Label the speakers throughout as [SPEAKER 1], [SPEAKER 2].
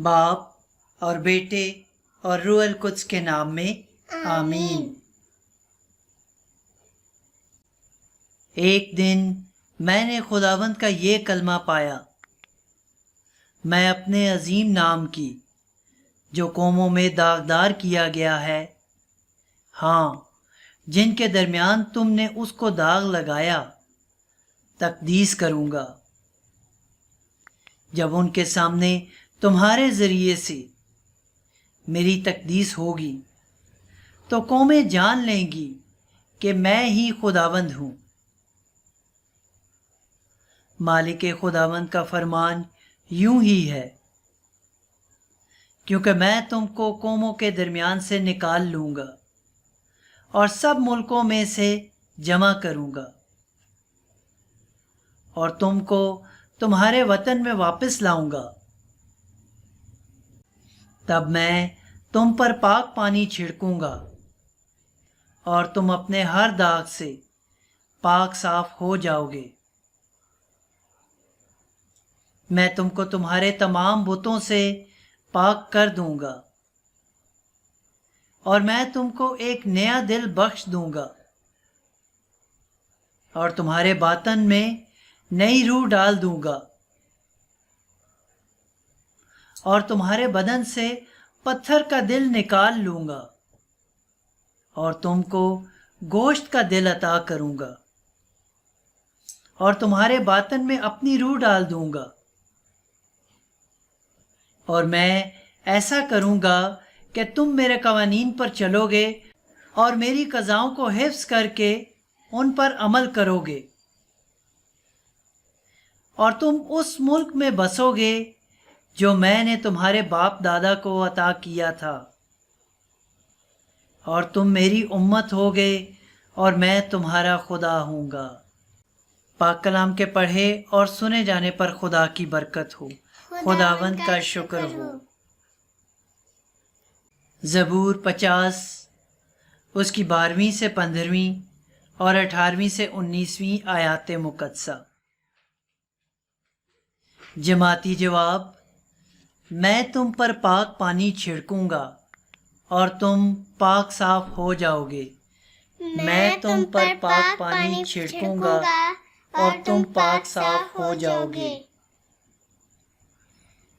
[SPEAKER 1] باپ اور بیٹے اور روح القدس کے نام میں آمین۔ ایک دن میں نے خداوند کا یہ کلمہ پایا، میں اپنے عظیم نام کی جو قوموں میں داغدار کیا گیا ہے، ہاں جن کے درمیان تم نے اس کو داغ لگایا، تقدیس کروں گا۔ جب ان کے سامنے تمہارے ذریعے سے میری تقدیس ہوگی تو قومیں جان لیں گی کہ میں ہی خداوند ہوں۔ مالک خداوند کا فرمان یوں ہی ہے، کیونکہ میں تم کو قوموں کے درمیان سے نکال لوں گا اور سب ملکوں میں سے جمع کروں گا، اور تم کو تمہارے وطن میں واپس لاؤں گا۔ تب میں تم پر پاک پانی چھڑکوں گا اور تم اپنے ہر داغ سے پاک صاف ہو جاؤ گے۔ میں تم کو تمہارے تمام بتوں سے پاک کر دوں گا، اور میں تم کو ایک نیا دل بخش دوں گا، اور تمہارے باطن میں نئی روح ڈال دوں گا، اور تمہارے بدن سے پتھر کا دل نکال لوں گا، اور تم کو گوشت کا دل عطا کروں گا، اور تمہارے باطن میں اپنی روح ڈال دوں گا۔ اور میں ایسا کروں گا کہ تم میرے قوانین پر چلو گے اور میری قضاؤں کو حفظ کر کے ان پر عمل کرو گے، اور تم اس ملک میں بسو گے جو میں نے تمہارے باپ دادا کو عطا کیا تھا، اور تم میری امت ہوگے اور میں تمہارا خدا ہوں گا۔ پاک کلام کے پڑھے اور سنے جانے پر خدا کی برکت ہو۔ خداوند کا شکر ہو۔ زبور 50 اس کی 12ویں سے 15ویں اور 18ویں سے 19ویں آیات مقدسہ۔ جماعتی جواب: میں تم پر پاک پانی چھڑکوں گا اور تم پاک صاف ہو جاؤ گے۔ میں تم پر پاک پانی چھڑکوں گا اور تم پاک صاف ہو جاؤ گے۔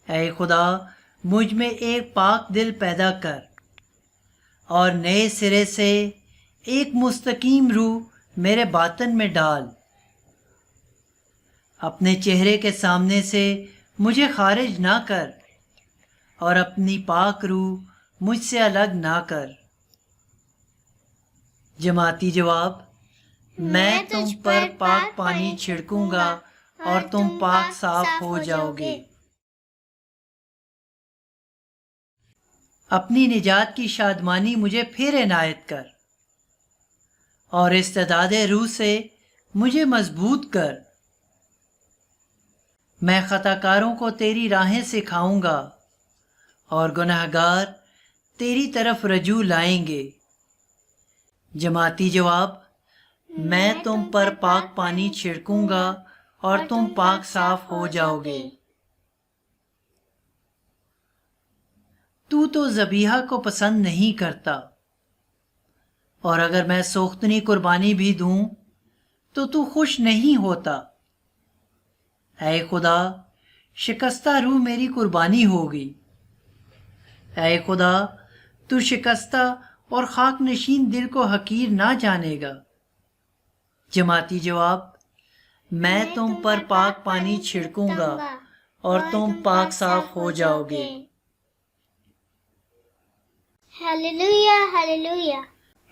[SPEAKER 1] اے خدا، مجھ میں ایک پاک دل پیدا کر اور نئے سرے سے ایک مستقیم روح میرے باطن میں ڈال۔ اپنے چہرے کے سامنے سے مجھے خارج نہ کر اور اپنی پاک روح مجھ سے الگ نہ کر۔ جماعتی جواب: میں تم پر پاک پانی چھڑکوں گا اور تم پاک صاف ہو جاؤ گے۔ اپنی نجات کی شادمانی مجھے پھر عنایت کر اور استعداد روح سے مجھے مضبوط کر۔ میں خطا کاروں کو تیری راہیں سکھاؤں گا اور گنہگار تیری طرف رجوع لائیں گے۔ جماعتی جواب: میں تم پر پاک پانی چھڑکوں گا اور تم پاک صاف ہو جاؤ گے۔ تو ذبیحہ کو پسند نہیں کرتا، اور اگر میں سوختنی قربانی بھی دوں تو خوش نہیں ہوتا۔ اے خدا، شکستہ روح میری قربانی ہوگی۔ اے خدا، تو شکستہ اور خاک نشین دل کو حقیر نہ جانے گا۔ جماعتی جواب: میں تم پر پاک پانی چھڑکوں گا اور تم پاک صاف ہو جاؤ گے۔
[SPEAKER 2] Hallelujah hallelujah.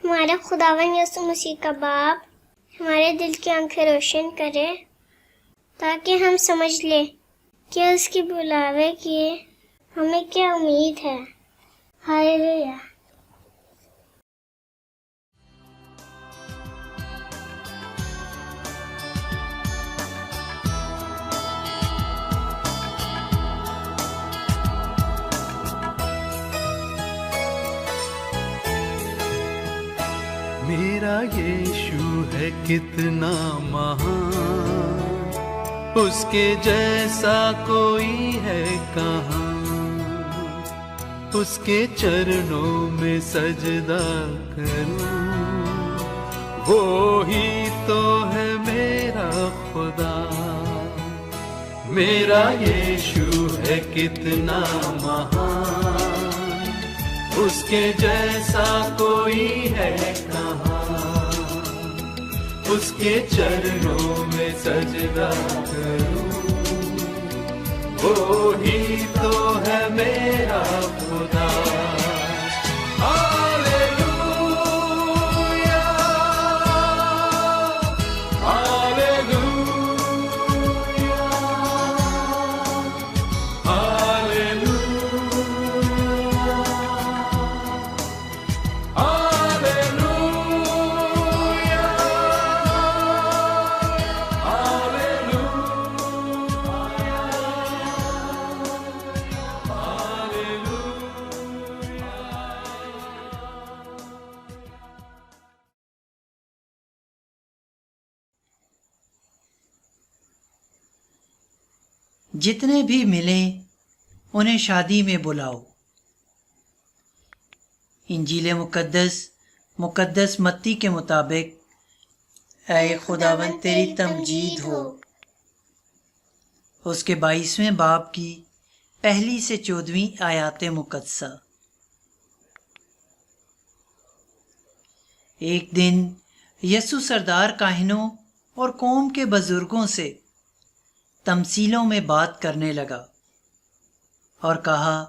[SPEAKER 2] ہمارے خداوند یسوع مسیح کا باپ ہمارے دل کی آنکھیں روشن کرے تاکہ ہم سمجھ لیں کہ اس کی بلاوے کی ہمیں کیا امید ہے۔ ہیلیلویا۔
[SPEAKER 3] میرا یشوع ہے کتنا مہان، اس کے جیسا کوئی ہے کہاں۔ اس کے چرنوں میں سجدہ کروں، وہی تو ہے میرا خدا۔ میرا ییشو ہے کتنا مہان، اس کے جیسا کوئی ہے کہاں، اس کے چرنوں میں سجدہ کروں، وہی تو ہے میرا خدا۔
[SPEAKER 1] جتنے بھی ملیں انہیں شادی میں بلاؤ۔ انجیل مقدس متی کے مطابق اے خداوند تیری تمجید ہو، اس کے 22ویں باب کی 1 سے 14 آیات مقدسہ۔ ایک دن یسوع سردار کاہنوں اور قوم کے بزرگوں سے تمثیلوں میں بات کرنے لگا اور کہا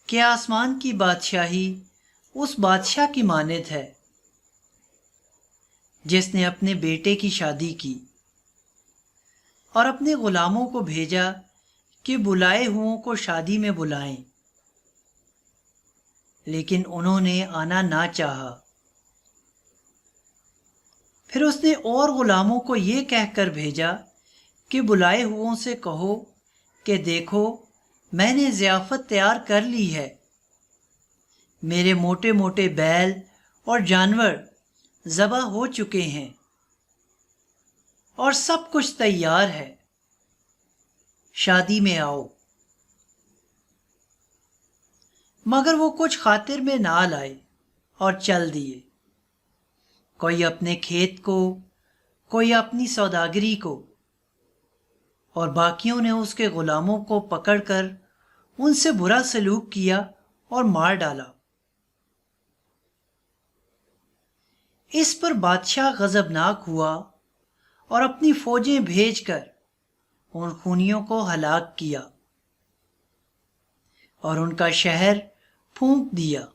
[SPEAKER 1] کہ آسمان کی بادشاہی اس بادشاہ کی مانند ہے جس نے اپنے بیٹے کی شادی کی اور اپنے غلاموں کو بھیجا کہ بلائے ہوں کو شادی میں بلائیں، لیکن انہوں نے آنا نہ چاہا۔ پھر اس نے اور غلاموں کو یہ کہہ کر بھیجا کہ بلائے ہوں سے کہو کہ دیکھو میں نے ضیافت تیار کر لی ہے، میرے موٹے موٹے بیل اور جانور ذبح ہو چکے ہیں اور سب کچھ تیار ہے، شادی میں آؤ۔ مگر وہ کچھ خاطر میں نہ لائے اور چل دیے، کوئی اپنے کھیت کو، کوئی اپنی سوداگری کو، اور باقیوں نے اس کے غلاموں کو پکڑ کر ان سے برا سلوک کیا اور مار ڈالا۔ اس پر بادشاہ غضبناک ہوا اور اپنی فوجیں بھیج کر ان خونیوں کو ہلاک کیا اور ان کا شہر پھونک دیا۔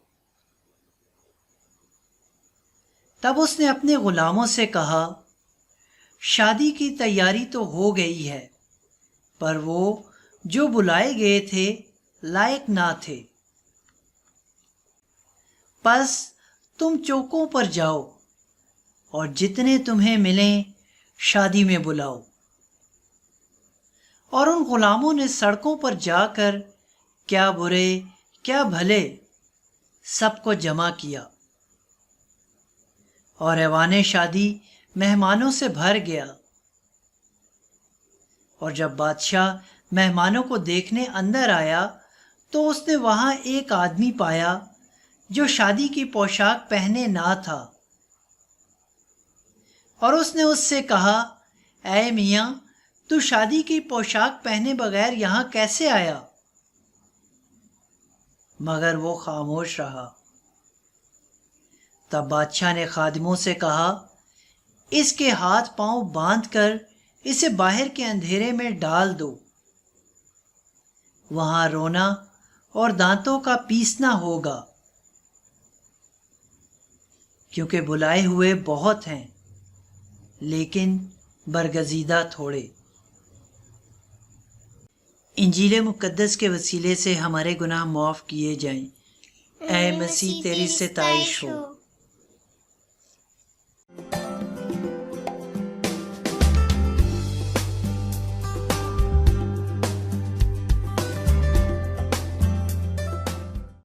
[SPEAKER 1] تب اس نے اپنے غلاموں سے کہا، شادی کی تیاری تو ہو گئی ہے، پر وہ جو بلائے گئے تھے لائق نہ تھے، پس تم چوکوں پر جاؤ اور جتنے تمہیں ملیں شادی میں بلاؤ۔ اور ان غلاموں نے سڑکوں پر جا کر کیا برے کیا بھلے سب کو جمع کیا، اور ایوان شادی مہمانوں سے بھر گیا۔ اور جب بادشاہ مہمانوں کو دیکھنے اندر آیا تو اس نے وہاں ایک آدمی پایا جو شادی کی پوشاک پہنے نہ تھا، اور اس نے اس سے کہا، اے میاں، تو شادی کی پوشاک پہنے بغیر یہاں کیسے آیا؟ مگر وہ خاموش رہا۔ تب بادشاہ نے خادموں سے کہا، اس کے ہاتھ پاؤں باندھ کر اسے باہر کے اندھیرے میں ڈال دو، وہاں رونا اور دانتوں کا پیسنا ہوگا، کیونکہ بلائے ہوئے بہت ہیں لیکن برگزیدہ تھوڑے۔ انجیل مقدس کے وسیلے سے ہمارے گناہ معاف کیے جائیں۔ اے مسیح تیری ستائش ہو۔